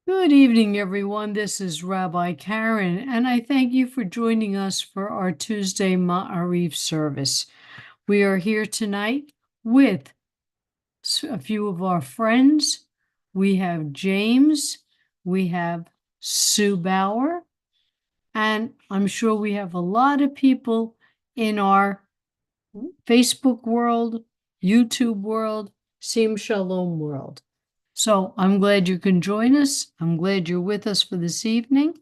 Good evening, everyone. This is Rabbi Karen, and I thank you for joining us for our Tuesday Ma'ariv service. We are here tonight with a few of our friends. We have James, we have Sue Bauer, and I'm sure we have a lot of people in our Facebook world, YouTube world, Sim Shalom world. So I'm glad you can join us. I'm glad you're with us for this evening.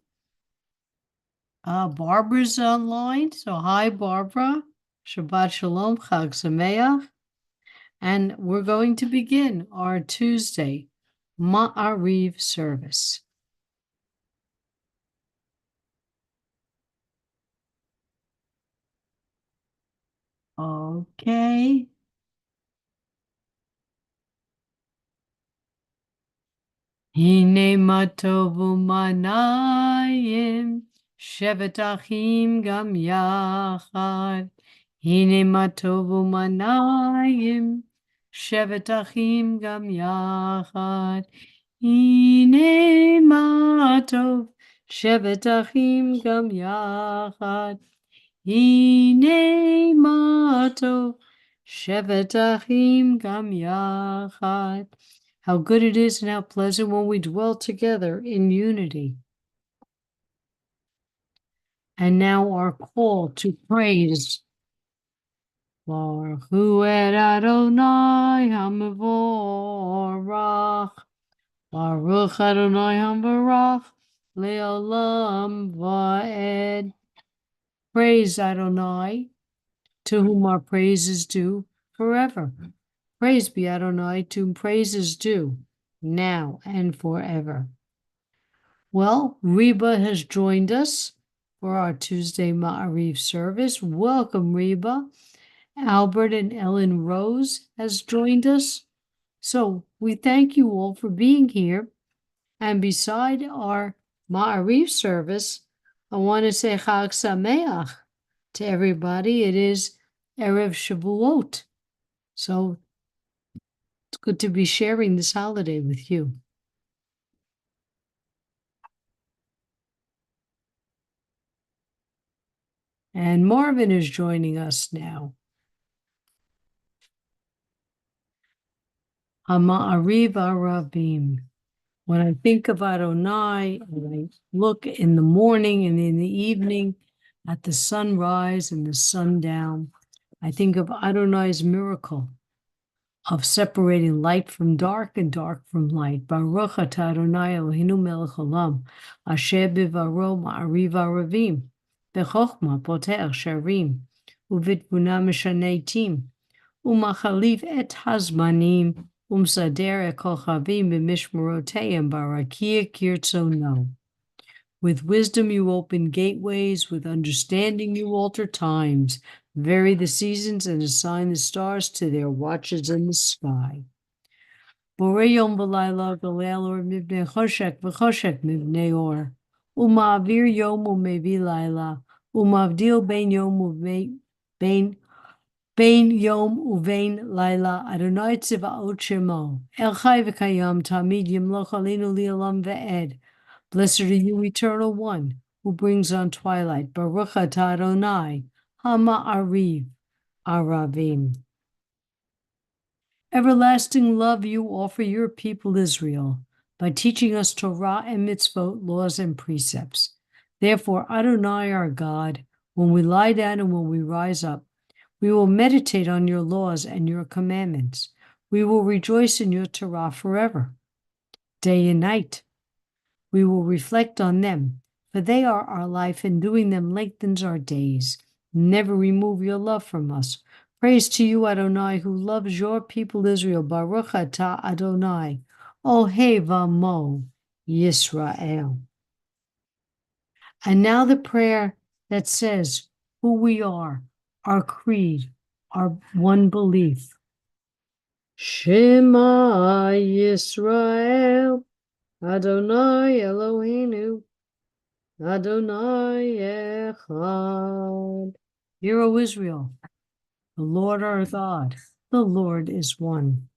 Barbara's online. So hi, Barbara. Shabbat Shalom, Chag Sameach. And we're going to begin our Tuesday Ma'ariv service. Okay. Hine matovu manayim, shevet achim gam yachad. Hine matovu manayim, shevet achim gam yachad. Hine matov, shevet achim gam yachad. Hine matov, shevet achim gam yachad. How good it is and how pleasant when we dwell together in unity. And now our call to praise. Baruch hu et Adonai HaMevorach. Baruch Adonai HaMevorach Le'olam Va'ed. Praise Adonai, to whom our praise is due forever. Praise be Adonai, to whom praise is due now and forever. Well, Reba has joined us for our Tuesday Ma'ariv service. Welcome, Reba. Albert and Ellen Rose has joined us. So we thank you all for being here. And beside our Ma'ariv service, I want to say Chag Sameach to everybody. It is Erev Shavuot. So it's good to be sharing this holiday with you. And Marvin is joining us now. Ha'ma'ariv Arabim. When I think of Adonai, and I look in the morning and in the evening at the sunrise and the sundown, I think of Adonai's miracle of separating light from dark and dark from light. Baruch atah Adonai Eloheinu melech olam, asher bivaro ma'ariv aravim, bechokma poter sharim, uvitbuna mishanei tim, umachalif et hazmanim, umsader et kochavim b'mishmoroteiim barakia kirtzono. With wisdom you open gateways, with understanding you alter times, vary the seasons and assign the stars to their watches in the sky. Borei yom v'layla galel or mivnei choshek v'choshek mivnei or. Uma'avir yom u'mevi layla. Umavdil ben yom ben yom uvein layla. Adonai tziva'ot shemo. El chai v'kayam tamid yimloch alinu li'olam ve'ed. Blessed are you, Eternal One, who brings on twilight. Baruch atah Adonai, Ha'ma'ariv Aravim. Everlasting love you offer your people Israel by teaching us Torah and mitzvot, laws and precepts. Therefore, Adonai our God, when we lie down and when we rise up, we will meditate on your laws and your commandments. We will rejoice in your Torah forever, day and night. We will reflect on them, for they are our life, and doing them lengthens our days. Never remove your love from us. Praise to you, Adonai, who loves your people Israel. Baruch atah Adonai, Ohev Amo Yisrael. And now the prayer that says who we are, our creed, our one belief. Shema Yisrael, Adonai Eloheinu, Adonai Echad. Hear, O Israel, the Lord our God, the Lord is one.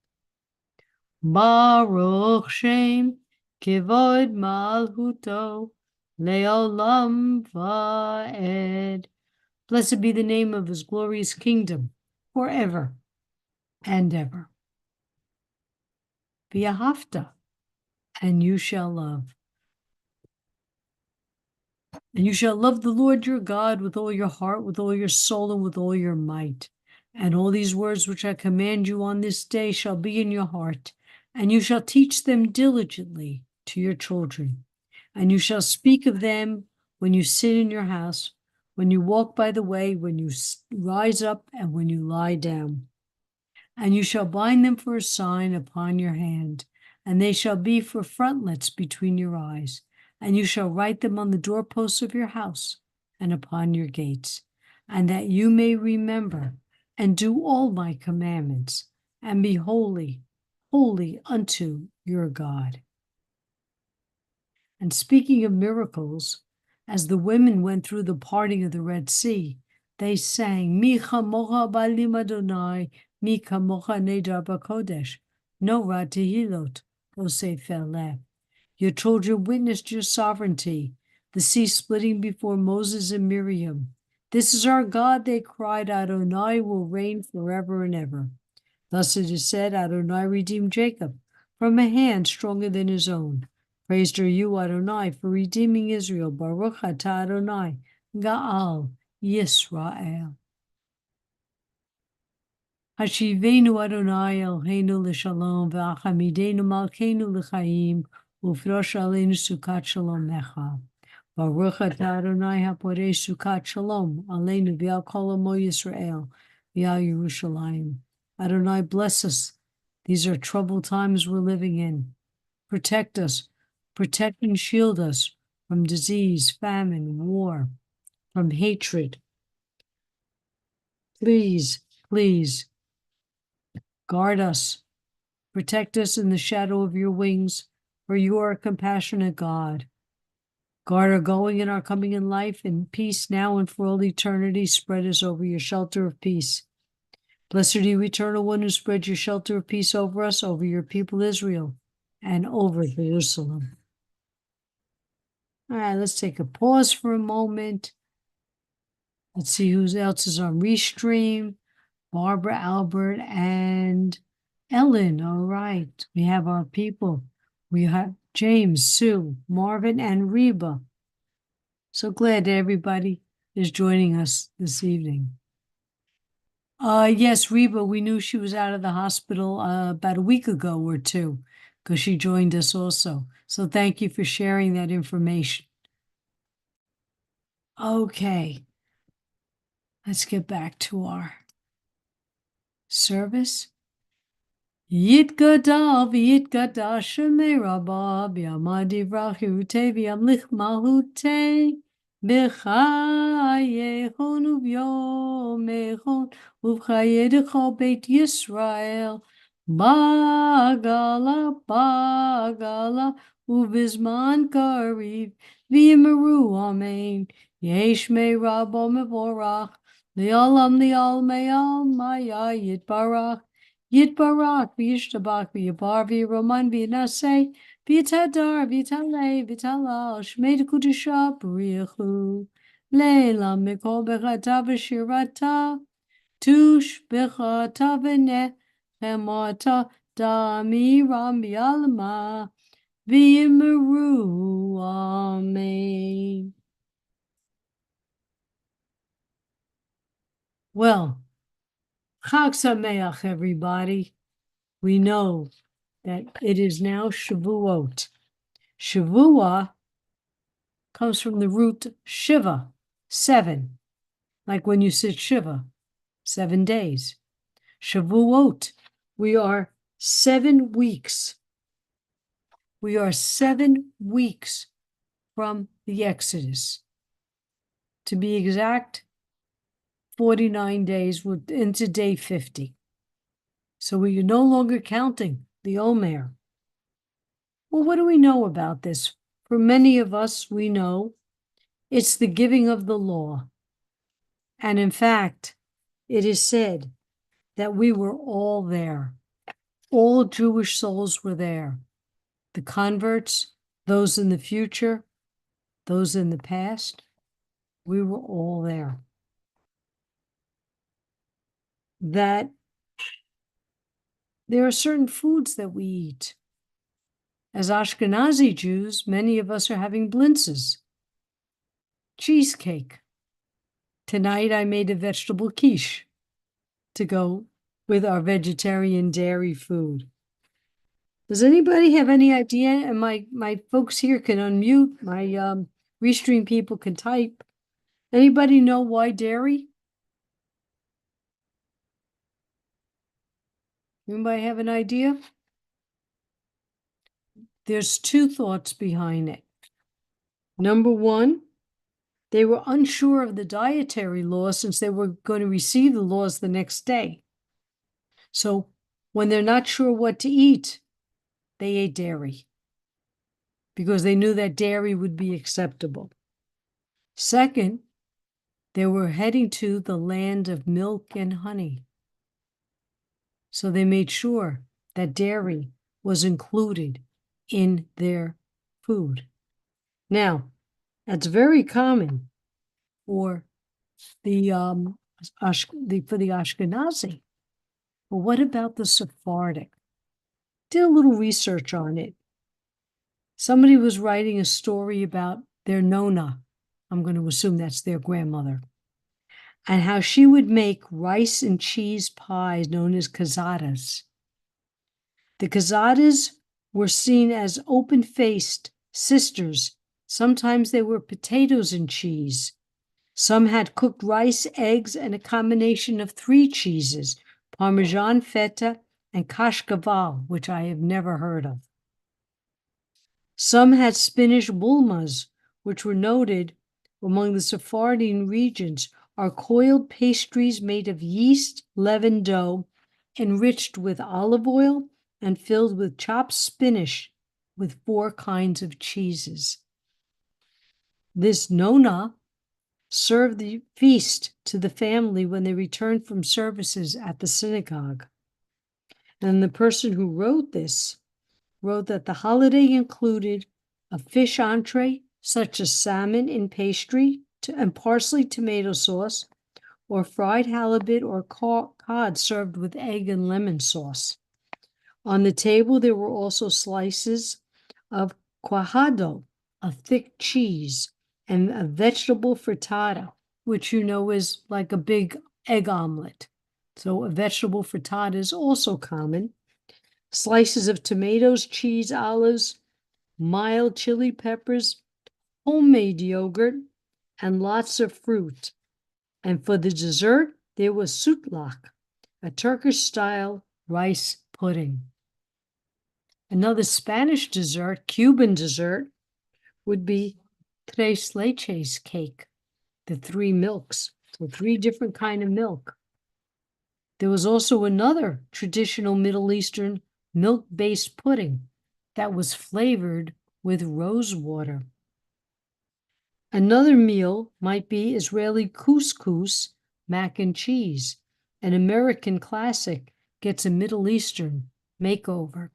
Baruch Shem Kivod malhuto leolam vaed. Blessed be the name of his glorious kingdom forever and ever. V'ahavta, and you shall love. And you shall love the Lord your God with all your heart, with all your soul, and with all your might. And all these words which I command you on this day shall be in your heart, and you shall teach them diligently to your children. And you shall speak of them when you sit in your house, when you walk by the way, when you rise up, and when you lie down. And you shall bind them for a sign upon your hand, and they shall be for frontlets between your eyes. And you shall write them on the doorposts of your house and upon your gates, and that you may remember and do all my commandments, and be holy, holy unto your God. And speaking of miracles, as the women went through the parting of the Red Sea, they sang, Mi chamocha ba'alim Adonai, mi kamocha nedar b'kodesh, no ra tehilot, oseh feleh. Your children witnessed your sovereignty, the sea splitting before Moses and Miriam. This is our God, they cried, Adonai will reign forever and ever. Thus it is said, Adonai redeemed Jacob from a hand stronger than his own. Praised are you, Adonai, for redeeming Israel. Baruch atah Adonai, Ga'al Yisrael. Hashivenu Adonai Eloheinu l'shalom, v'achamidenu malkeinu l'chaim, ufrosh aleinu sukat shalom mecha. Baruch atah Adonai haporei sukat shalom, aleinu v'al kol amo Yisrael, v'al Yerushalayim. Adonai, bless us. These are troubled times we're living in. Protect us. Protect and shield us from disease, famine, war, from hatred. Please, please, guard us. Protect us in the shadow of your wings, for you are a compassionate God. Guard our going and our coming in life, in peace now and for all eternity. Spread us over your shelter of peace. Blessed are you, eternal one, who spread your shelter of peace over us, over your people Israel, and over Jerusalem. All right, let's take a pause for a moment. Let's see who else is on Restream. Barbara, Albert, and Ellen. All right, we have our people. We have James, Sue, Marvin, and Reba. So glad that everybody is joining us this evening. Yes, Reba, we knew she was out of the hospital about a week ago or two, because she joined us also. So thank you for sharing that information. Okay, let's get back to our service. Yitgadal v'yitgada shemei rabba b'yamad yivrach yirutei v'yamlich malhutei b'chayehon u'b'yomechon u'b'chayei d'chol beit Yisrael ba'gala ba'gala u'bizman kariv v'yimeru amen yesh mei rabbo mevorach li'olam li'olmei almaya yitbarach Yitbarak, v'yishtabak, v'yabar, v'yaroman, v'yanaseh, v'yitadar, v'yitaleh, v'yitalal, shmei d'kudusha, b'riachu, leila, mikol bechata v'shirata, tush bechata v'nechemata, damiram v'yalma, v'yimeru, amen. Well, Chag Sameach, everybody. We know that it is now Shavuot. Shavua comes from the root Shiva, 7, like when you sit Shiva, 7 days. Shavuot, we are 7 weeks. We are 7 weeks from the Exodus. To be exact, 49 days, we're into day 50. So we are no longer counting the Omer. Well, what do we know about this? For many of us, we know it's the giving of the law. And in fact, it is said that we were all there. All Jewish souls were there. the converts, those in the future, those in the past. We were all there. That there are certain foods that we eat. As Ashkenazi Jews, many of us are having blintzes, cheesecake. Tonight I made a vegetable quiche to go with our vegetarian dairy food. Does anybody have any idea? And my folks here can unmute. My Restream people can type. Anybody know why dairy? Anybody have an idea? There's two thoughts behind it. Number one, they were unsure of the dietary laws since they were going to receive the laws the next day. So when they're not sure what to eat, they ate dairy because they knew that dairy would be acceptable. Second, they were heading to the land of milk and honey. So they made sure that dairy was included in their food. Now, that's very common for the Ashkenazi. But what about the Sephardic? Did a little research on it. Somebody was writing a story about their nona. I'm going to assume that's their grandmother. And how she would make rice and cheese pies known as kazadas. The kazadas were seen as open-faced sisters. Sometimes they were potatoes and cheese. Some had cooked rice, eggs, and a combination of 3 cheeses, Parmesan, feta, and kashkaval, which I have never heard of. Some had spinach bulmas, which were noted among the Sephardian regions, are coiled pastries made of yeast leavened dough, enriched with olive oil and filled with chopped spinach with 4 kinds of cheeses. This nona served the feast to the family when they returned from services at the synagogue. And the person who wrote this wrote that the holiday included a fish entree, such as salmon in pastry and parsley tomato sauce, or fried halibut or cod served with egg and lemon sauce. On the table, there were also slices of cuajado, a thick cheese, and a vegetable frittata, which you know is like a big egg omelet. So a vegetable frittata is also common. Slices of tomatoes, cheese, olives, mild chili peppers, homemade yogurt, and lots of fruit. And for the dessert, there was sutlak, a Turkish-style rice pudding. Another Spanish dessert, Cuban dessert, would be tres leches cake, the 3 milks, so 3 different kinds of milk. There was also another traditional Middle Eastern milk-based pudding that was flavored with rose water. Another meal might be Israeli couscous, mac and cheese. An American classic gets a Middle Eastern makeover.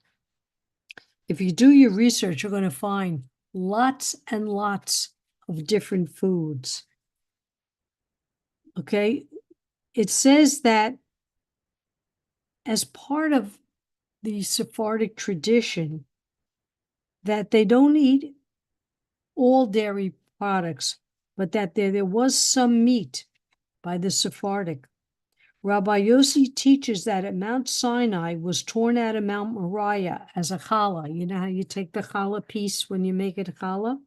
If you do your research, you're going to find lots and lots of different foods. Okay, it says that as part of the Sephardic tradition, that they don't eat all dairy products, but that there was some meat by the Sephardic. Rabbi Yossi teaches that at Mount Sinai was torn out of Mount Moriah as a challah. You know how you take the challah piece when you make it a challah?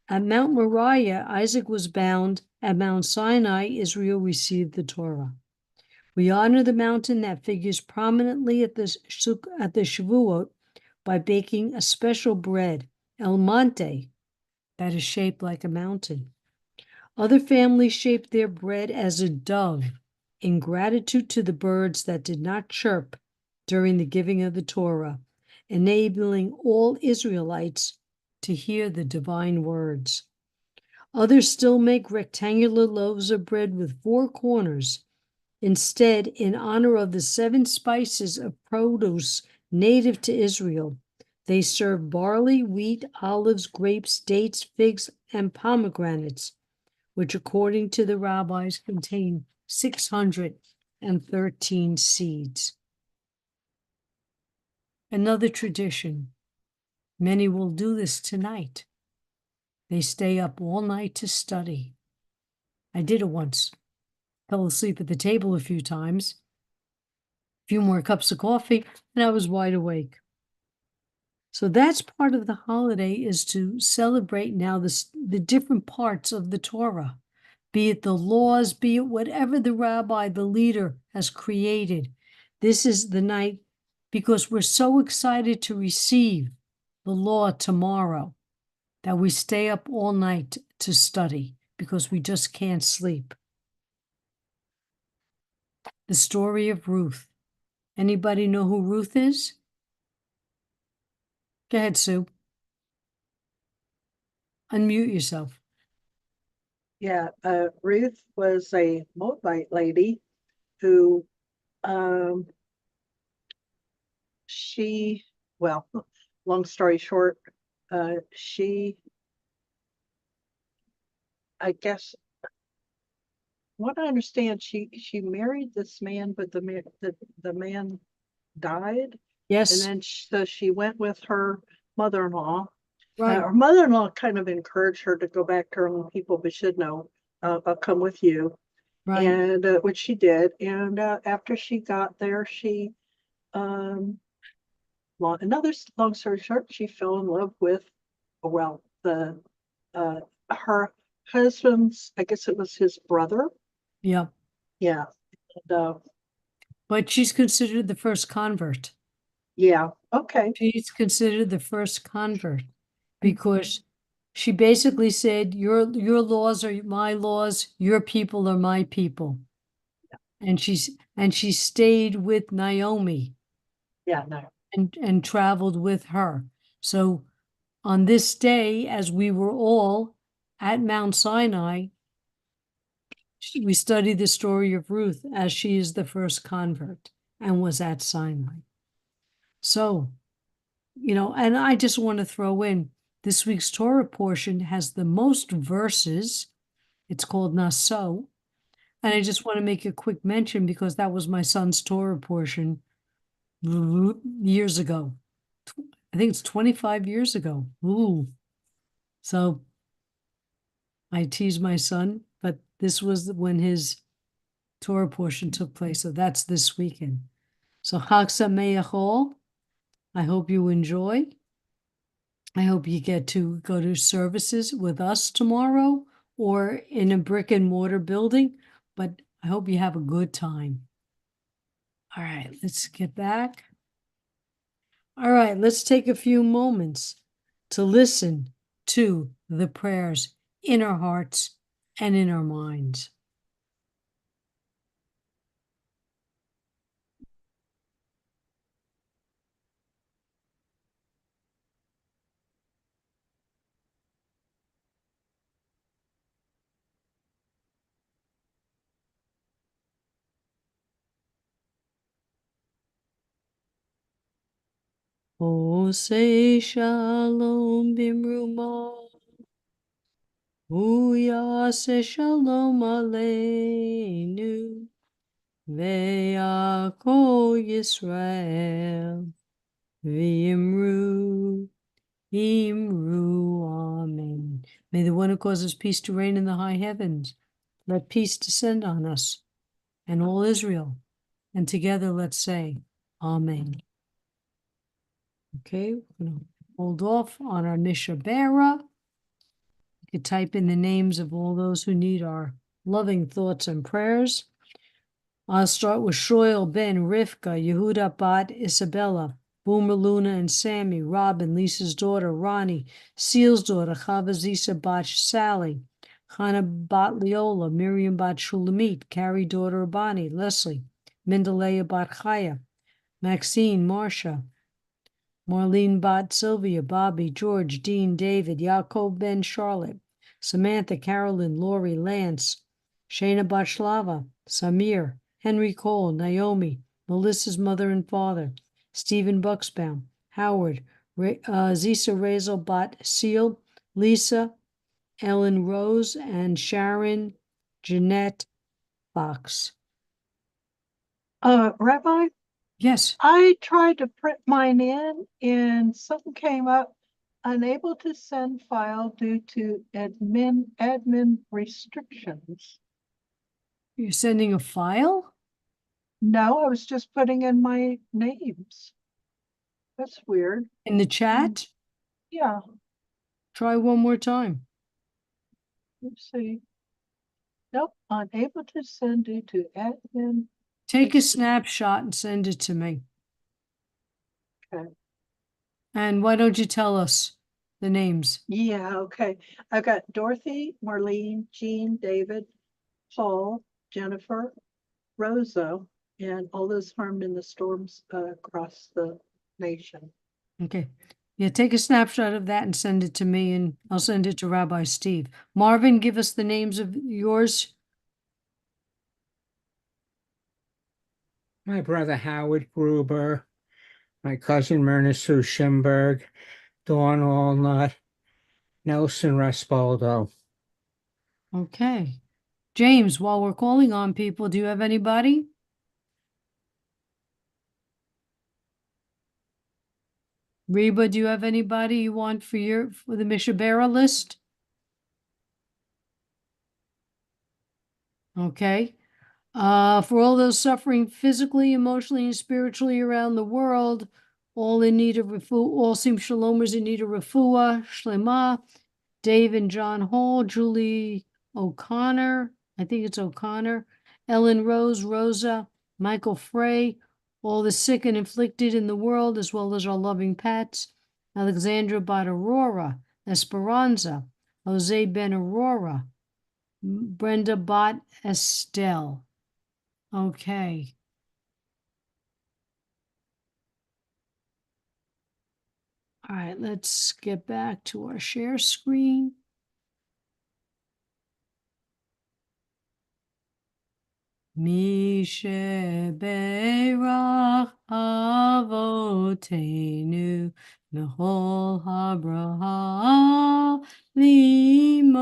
At Mount Moriah, Isaac was bound. At Mount Sinai, Israel received the Torah. We honor the mountain that figures prominently at the Shavuot by baking a special bread, El Monte, that is shaped like a mountain. Other families shaped their bread as a dove in gratitude to the birds that did not chirp during the giving of the Torah, enabling all Israelites to hear the divine words. Others still make rectangular loaves of bread with 4 corners. Instead, in honor of the 7 spices of produce native to Israel, They serve barley, wheat, olives, grapes, dates, figs, and pomegranates, which according to the rabbis contain 613 seeds. Another tradition. Many will do this tonight. They stay up all night to study. I did it once. Fell asleep at the table a few times. A few more cups of coffee, and I was wide awake. So that's part of the holiday, is to celebrate now the different parts of the Torah, be it the laws, be it whatever the rabbi, the leader, has created. This is the night because we're so excited to receive the law tomorrow that we stay up all night to study because we just can't sleep. The story of Ruth. Anybody know who Ruth is? Go ahead, Sue. Unmute yourself. Yeah, Ruth was a Moabite lady who, well, long story short, I guess, what I understand, she married this man, but the man died, and Yes, then so she went with her mother-in-law. right, Her mother-in-law kind of encouraged her to go back to her own people, but she said, no, I'll come with you. right. And which she did. And after she got there, another long story short, she fell in love with, well, her husband's, I guess it was his brother. Yeah. Yeah. And, But she's considered the first convert. yeah. Okay. She's considered the first convert because she basically said, your laws are my laws, your people are my people. And she stayed with Naomi Yeah. No. and traveled with her. So on this day, as we were all at Mount Sinai, we study the story of Ruth as she is the first convert and was at Sinai. So, and I just want to throw in this week's Torah portion has the most verses. It's called Naso. And I just want to make a quick mention because that was my son's Torah portion years ago. I think it's 25 years ago. Ooh. So I tease my son, but this was when his Torah portion took place. So that's this weekend. So Chag Sameach all. I hope you enjoy. I hope you get to go to services with us tomorrow or in a brick and mortar building, but I hope you have a good time. All right, let's get back. All right, let's take a few moments to listen to the prayers in our hearts and in our minds. Oh, say shalom bimruma. Uyase shalom aleinu. Ve'ako Yisrael. V'imru. Imru. Amen. May the one who causes peace to reign in the high heavens, let peace descend on us and all Israel. And together let's say, Amen. Okay, we're going to hold off on our Mishabera. You could type in the names of all those who need our loving thoughts and prayers. I'll start with Shoel, Ben, Rivka, Yehuda, Bat, Isabella, Boomer, Luna, and Sammy, Robin, Lisa's daughter, Ronnie, Seal's daughter, Chavazisa, Bat, Sally, Hannah, Bat, Leola, Miriam, Bat, Shulamit, Carrie, daughter, Bonnie, Leslie, Mendelea, Bat, Chaya, Maxine, Marcia, Marlene, Bat, Sylvia, Bobby, George, Dean, David, Yaakov, Ben, Charlotte, Samantha, Carolyn, Lori, Lance, Shayna, Bat, Shlava, Samir, Henry Cole, Naomi, Melissa's mother and father, Stephen Bucksbaum, Howard, Zisa Razel Bat Seal, Lisa, Ellen Rose, and Sharon Jeanette Fox. Rabbi, Yes. I tried to print mine in and something came up, unable to send file due to admin restrictions. You're sending a file? No, I was just putting in my names. That's weird. In the chat? Yeah, Try one more time. let's see. Nope, unable to send due to admin. Take a snapshot and send it to me. Okay. And why don't you tell us the names? Yeah, okay. I've got Dorothy, Marlene, Jean, David, Paul, Jennifer, Rosa, and all those harmed in the storms across the nation. Okay. Yeah, take a snapshot of that and send it to me, and I'll send it to Rabbi Steve. Marvin, give us the names of yours. My brother Howard Gruber, my cousin Myrna Sue Schimberg, Dawn Allnut, Nelson Raspaldo. Okay. James, while we're calling on people, do you have anybody? Reba, do you have anybody you want for the Mishabera list? Okay. For all those suffering physically, emotionally, and spiritually around the world, all in need of all Sim Shalomers in need of refuah, shlema, Dave and John Hall, Julie O'Connor, I think it's O'Connor, Ellen Rose, Rosa, Michael Frey, all the sick and afflicted in the world, as well as our loving pets, Alexandra Bad Aurora, Esperanza, Jose Ben Aurora, Brenda Bot Estelle. Okay. All right, let's get back to our share screen. Misheberach Avotenu Nehol Habraha Limotenu.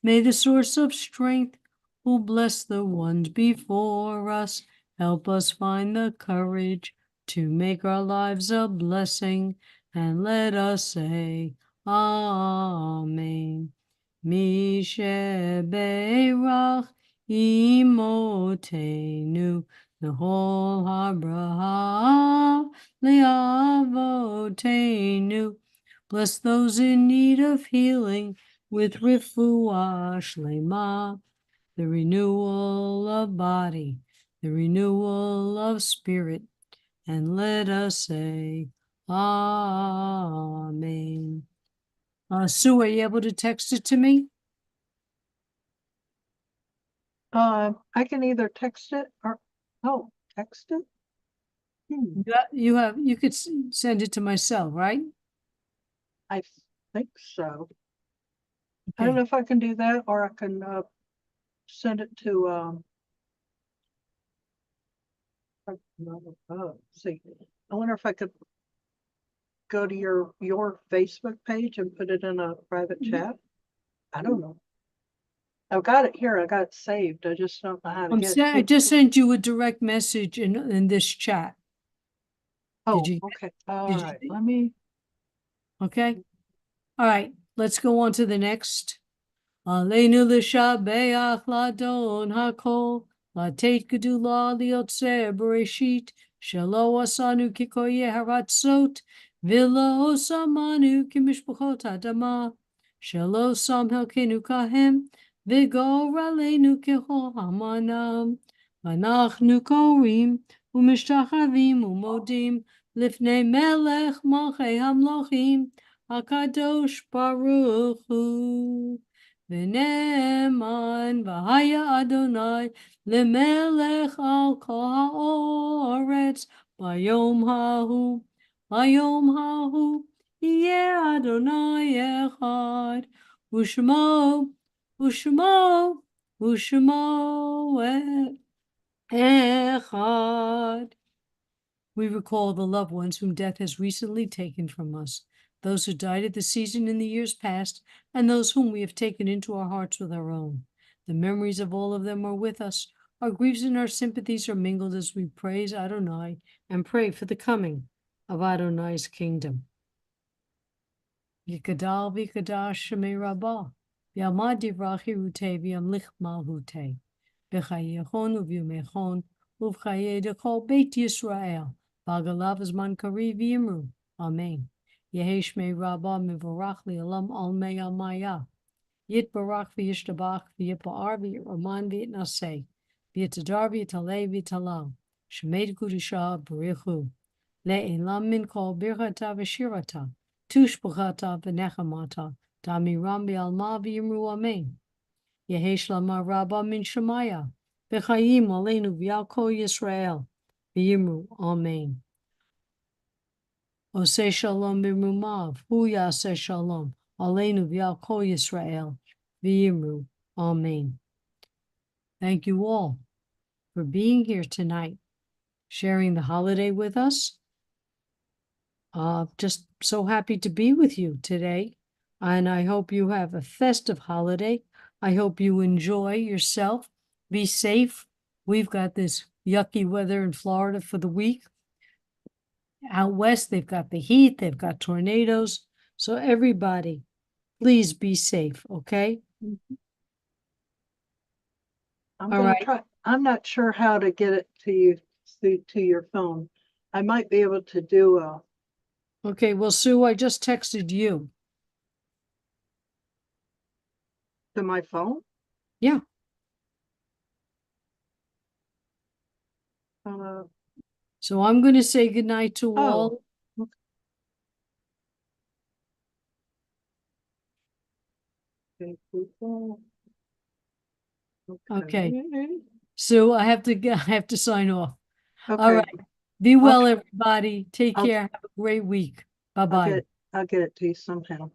May the source of strength, who bless the ones before us, help us find the courage to make our lives a blessing, and let us say, Amen. Misheberach Imotenu Nehol Habraha Leavotenu. Bless those in need of healing with refuah shlema, the renewal of body, the renewal of spirit, and let us say, Amen. Sue, are you able to text it to me? I can either text it or, text it? You could send it to myself, right? I think so. I don't Okay. know if I can do that or I can send it to see. I wonder if I could go to your Facebook page and put it in a private chat. I don't know. I've got it here. I got it saved. I just don't know how to get I it. just sent you a direct message in this chat. Oh, Did you? okay. All Did right. you? Let me. Okay. All right. Let's go on to the next. Aleinu l'shabeach ladon hakol, latet gedula liotzer bereshit, shelo asanu kikoye haratzot, v'lo samanu kimishpachot adama, shelo sam helkenu kahem, v'gor aleinu kehol hamanam, v'anachnu korim, u'mishtachavim u'modim, lifnei melech malchei hamlochim, HaKadosh Baruch Hu. V'ne'eman v'haya Adonai lemelech al kol ha'oretz bayom hahu yeh Adonai echad u'shmo echad. We recall the loved ones whom death has recently taken from us, those who died at the season in the years past, and those whom we have taken into our hearts with our own. The memories of all of them are with us. Our griefs and our sympathies are mingled as we praise Adonai and pray for the coming of Adonai's kingdom. Yikadal v'ikadash shemei rabbah, v'yamad divrach hirutei v'yamlich malhutei, v'chayechon uv'yumechon, uv'chayei dechol beit Yisrael, v'agalav azman kari v'yimru. Amen. Yehi shmei rabbah mivorach li'olam almei almaya. Yitbarach v'yishtabach v'yipa'ar v'yiraman v'yitnaseh, v'yitadar v'yitalei v'yitalal, shemei kudusha b'richu, le'elam min kol birchata v'shirata, tushbachata v'nechamata, damiram v'alma v'yimru amen. Yehesh lama rabba min shemaya, v'chayim aleinu v'yal kol Yisrael, v'yimru amen. Oseh shalom b'rumav, hu yaseh shalom, aleinu v'yal kol Yisrael, v'yimru amen. Thank you all for being here tonight, sharing the holiday with us. Just so happy to be with you today, and I hope you have a festive holiday. I hope you enjoy yourself. Be safe. We've got this yucky weather in Florida for the week. Out west, they've got the heat, they've got tornadoes. So everybody, please be safe, okay? I'm All gonna right. try. I'm not sure how to get it to you to your phone. I might be able to do a Okay, well, Sue, I just texted you. to my phone. Yeah. Uh, So I'm going to say goodnight to all. okay. People. Okay. Sue, I have to sign off. Okay. All right. Be well, try- everybody. Take I'll- care. Have a great week. Bye-bye. I'll get it to you somehow.